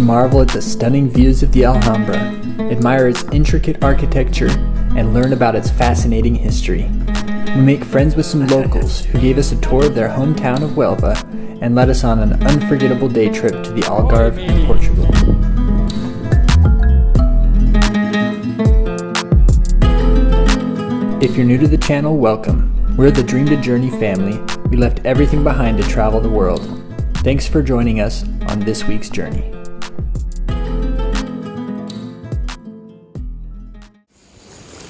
marvel at the stunning views of the Alhambra, admire its intricate architecture, and learn about its fascinating history. We make friends with some locals who gave us a tour of their hometown of Huelva and led us on an unforgettable day trip to the Algarve in Portugal. If you're new to the channel, welcome. We're the Dream to Journey family. We left everything behind to travel the world. Thanks for joining us on this week's journey.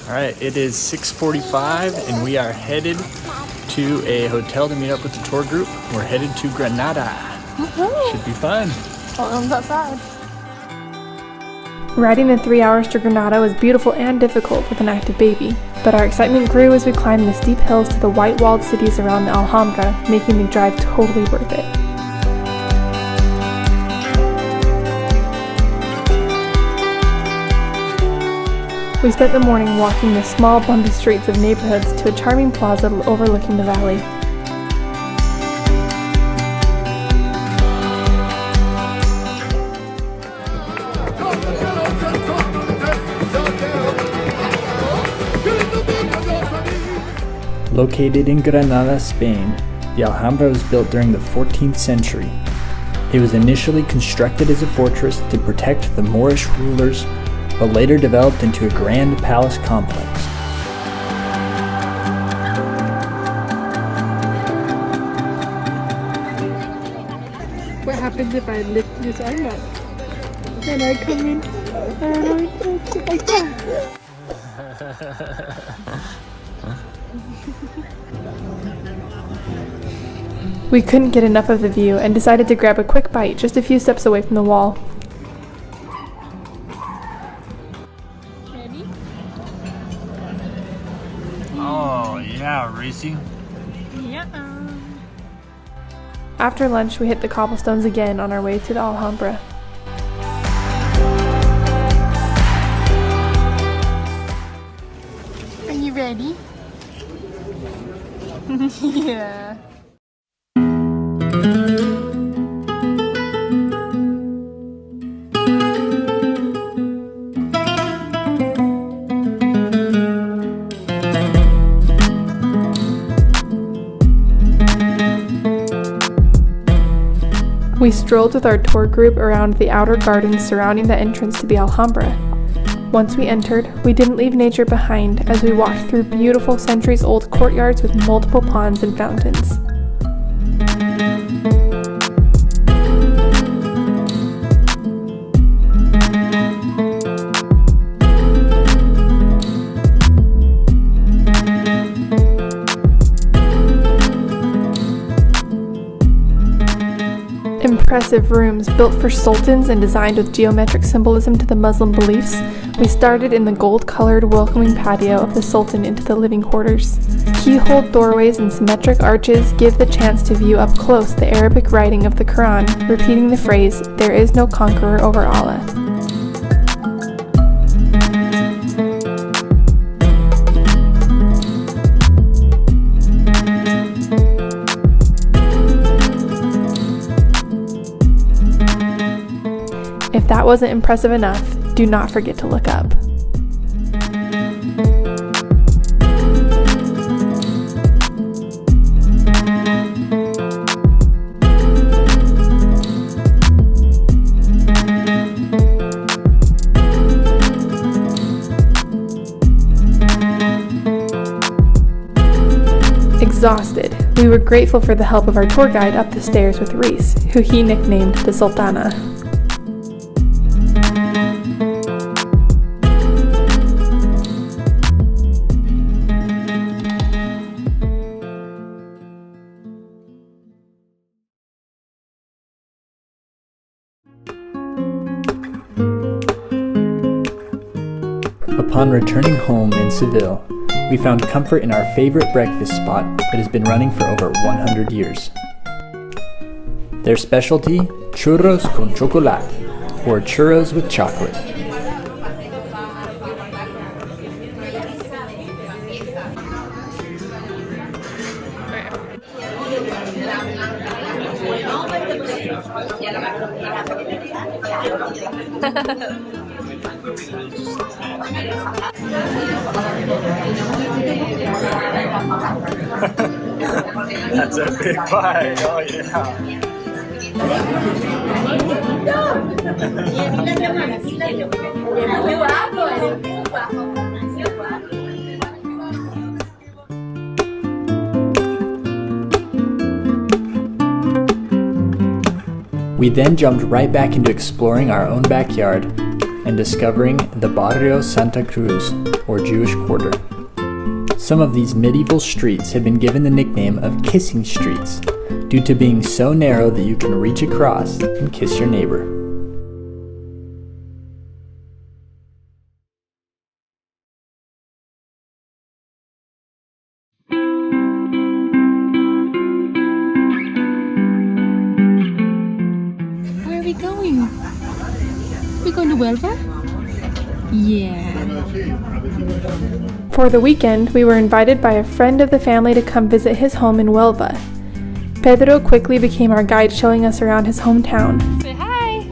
All right, it is 6:45 and we are headed to a hotel to meet up with the tour group. We're headed to Granada. Should be fun. Welcome outside. Riding the 3 hours to Granada was beautiful and difficult with an active baby, but our excitement grew as we climbed the steep hills to the white-walled cities around the Alhambra, making the drive totally worth it. We spent the morning walking the small, bumpy streets of neighborhoods to a charming plaza overlooking the valley. Located in Granada, Spain, the Alhambra was built during the 14th century. It was initially constructed as a fortress to protect the Moorish rulers, but later developed into a grand palace complex. What happens if I lift this arm up? And I come in and I can't. We couldn't get enough of the view and decided to grab a quick bite just a few steps away from the wall. Ready? Oh yeah, Racy. Yeah. After lunch, we hit the cobblestones again on our way to the Alhambra. Are you ready? Yeah. We strolled with our tour group around the outer gardens surrounding the entrance to the Alhambra. Once we entered, we didn't leave nature behind as we walked through beautiful centuries-old courtyards with multiple ponds and fountains. Impressive rooms built for sultans and designed with geometric symbolism to the Muslim beliefs, we started in the gold-colored welcoming patio of the Sultan into the living quarters. Keyhole doorways and symmetric arches give the chance to view up close the Arabic writing of the Quran, repeating the phrase, "There is no conqueror over Allah." If that wasn't impressive enough, do not forget to look up. Exhausted, we were grateful for the help of our tour guide up the stairs with Reese, who he nicknamed the Sultana. Upon returning home in Seville, we found comfort in our favorite breakfast spot that has been running for over 100 years. Their specialty, churros con chocolate, or churros with chocolate. That's a big bite. Oh yeah. We then jumped right back into exploring our own backyard and discovering the Barrio Santa Cruz, or Jewish Quarter. Some of these medieval streets have been given the nickname of kissing streets due to being so narrow that you can reach across and kiss your neighbor. Where are we going? We going to Huelva? Yeah. For the weekend, we were invited by a friend of the family to come visit his home in Huelva. Pedro quickly became our guide, showing us around his hometown. Say hi.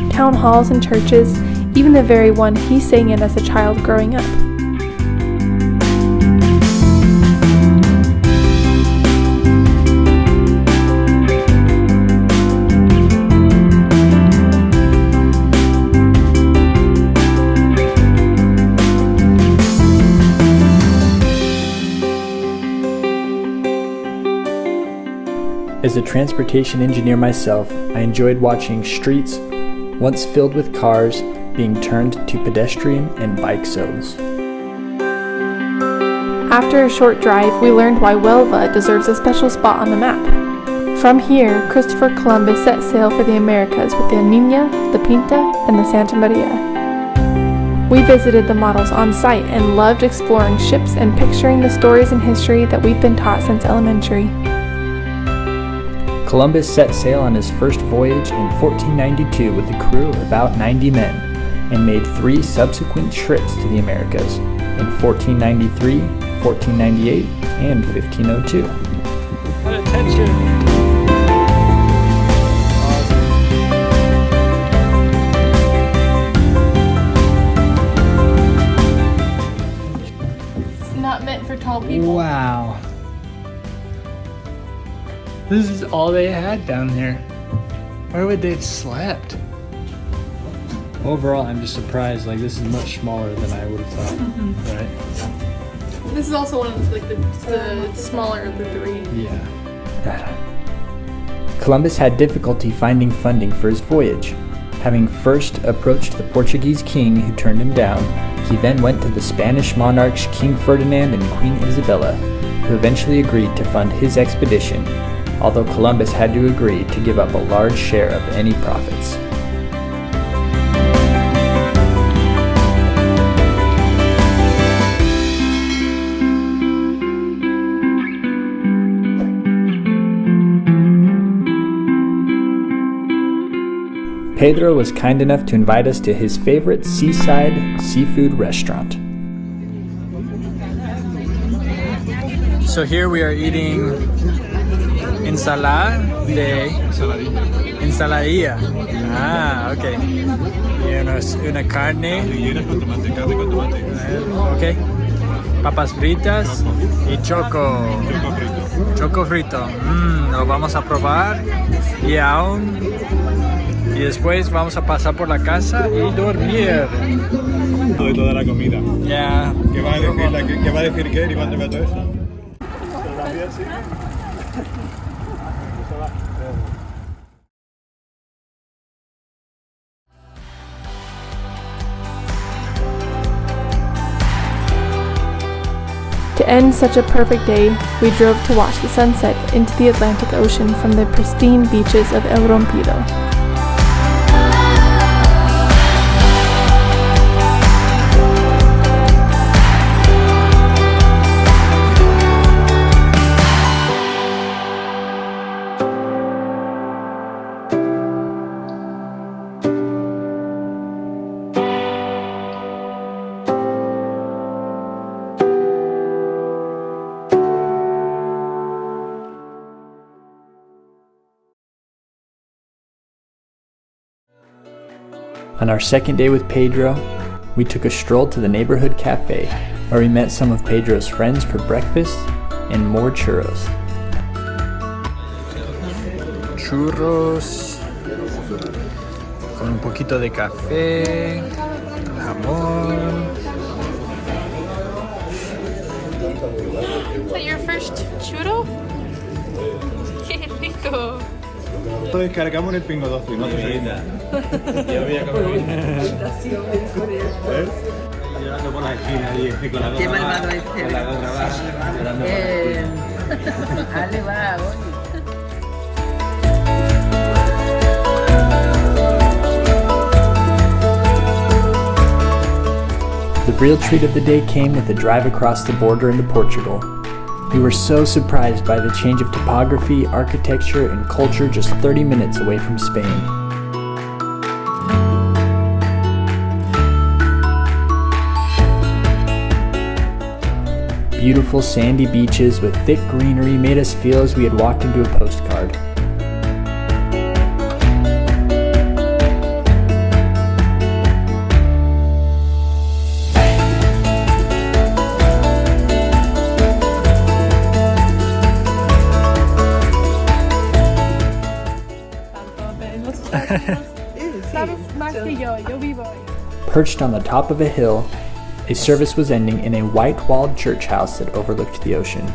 Hi. Town halls and churches, even the very one he sang in as a child growing up. As a transportation engineer myself, I enjoyed watching streets, once filled with cars, being turned to pedestrian and bike zones. After a short drive, we learned why Huelva deserves a special spot on the map. From here, Christopher Columbus set sail for the Americas with the Niña, the Pinta, and the Santa Maria. We visited the models on site and loved exploring ships and picturing the stories and history that we've been taught since elementary. Columbus set sail on his first voyage in 1492 with a crew of about 90 men and made 3 subsequent trips to the Americas in 1493, 1498, and 1502. Attention! It's not meant for tall people. Wow. This is all they had down there. Where would they have slept? Overall, I'm just surprised. Like, this is much smaller than I would have thought. Right? This is also one of the smaller of the 3. Yeah. Columbus had difficulty finding funding for his voyage. Having first approached the Portuguese king who turned him down, he then went to the Spanish monarchs King Ferdinand and Queen Isabella, who eventually agreed to fund his expedition, although Columbus had to agree to give up a large share of any profits. Pedro was kind enough to invite us to his favorite seaside seafood restaurant. So here we are eating ensaladilla. Ah, okay. Y una carne. Okay. Papas fritas y choco frito. Lo vamos a probar y después vamos a pasar por la casa y dormir. De toda la comida. Ya. ¿Qué va a decir Kerry cuando vea todo eso? To end such a perfect day, we drove to watch the sunset into the Atlantic Ocean from the pristine beaches of El Rompido. On our second day with Pedro, we took a stroll to the neighborhood cafe, where we met some of Pedro's friends for breakfast and more churros. Churros con un poquito de café, jamón. Is that your first churro? Qué rico. Lo descargamos en el Pingo 12, no te seguimos. Llorando por la esquina ahí, con la dos. Qué malvado es. Con la dos grabadas. Dale, va, oye. The real treat of the day came with a drive across the border into Portugal. We were so surprised by the change of topography, architecture, and culture just 30 minutes away from Spain. Beautiful sandy beaches with thick greenery made us feel as we had walked into a postcard. Perched on the top of a hill, a service was ending in a white-walled church house that overlooked the ocean.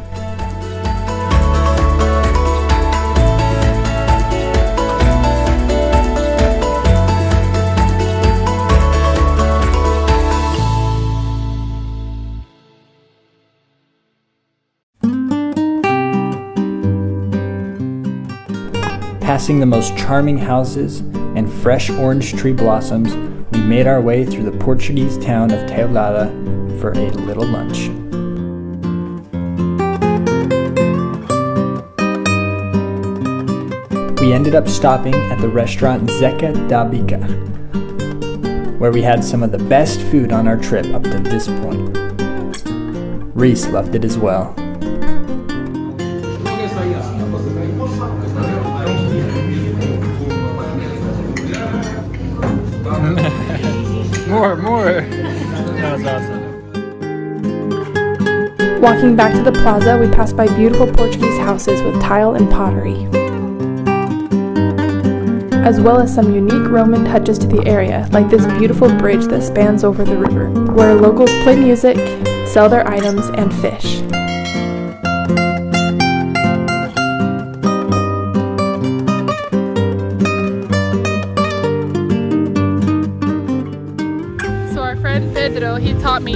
Passing the most charming houses and fresh orange tree blossoms, we made our way through the Portuguese town of Teulada for a little lunch. We ended up stopping at the restaurant Zeca da Bica, where we had some of the best food on our trip up to this point. Reese loved it as well. More. That was awesome. Walking back to the plaza, we passed by beautiful Portuguese houses with tile and pottery, as well as some unique Roman touches to the area, like this beautiful bridge that spans over the river, where locals play music, sell their items, and fish. Pedro, he taught me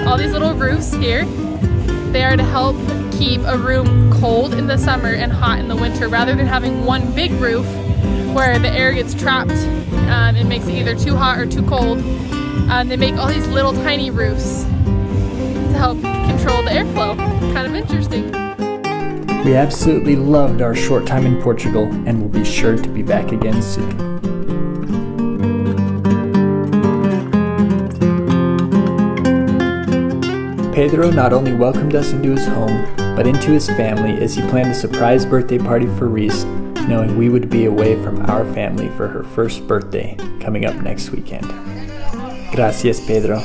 all these little roofs here. They are to help keep a room cold in the summer and hot in the winter, rather than having one big roof where the air gets trapped and makes it either too hot or too cold. They make all these little tiny roofs to help control the airflow. Kind of interesting. We absolutely loved our short time in Portugal and will be sure to be back again soon. Pedro not only welcomed us into his home, but into his family as he planned a surprise birthday party for Reese, knowing we would be away from our family for her first birthday coming up next weekend. Gracias, Pedro.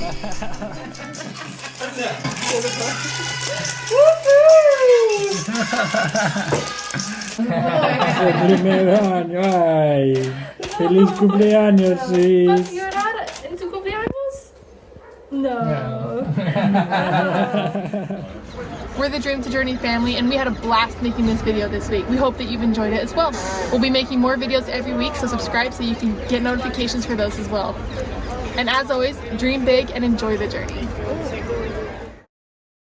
Primer año, ay. Feliz cumpleaños, Reese. ¿En tu cumpleaños? No. We're the Dream to Journey family, and we had a blast making this video this week. We hope that you've enjoyed it as well. We'll be making more videos every week, so subscribe so you can get notifications for those as well. And as always, dream big and enjoy the journey.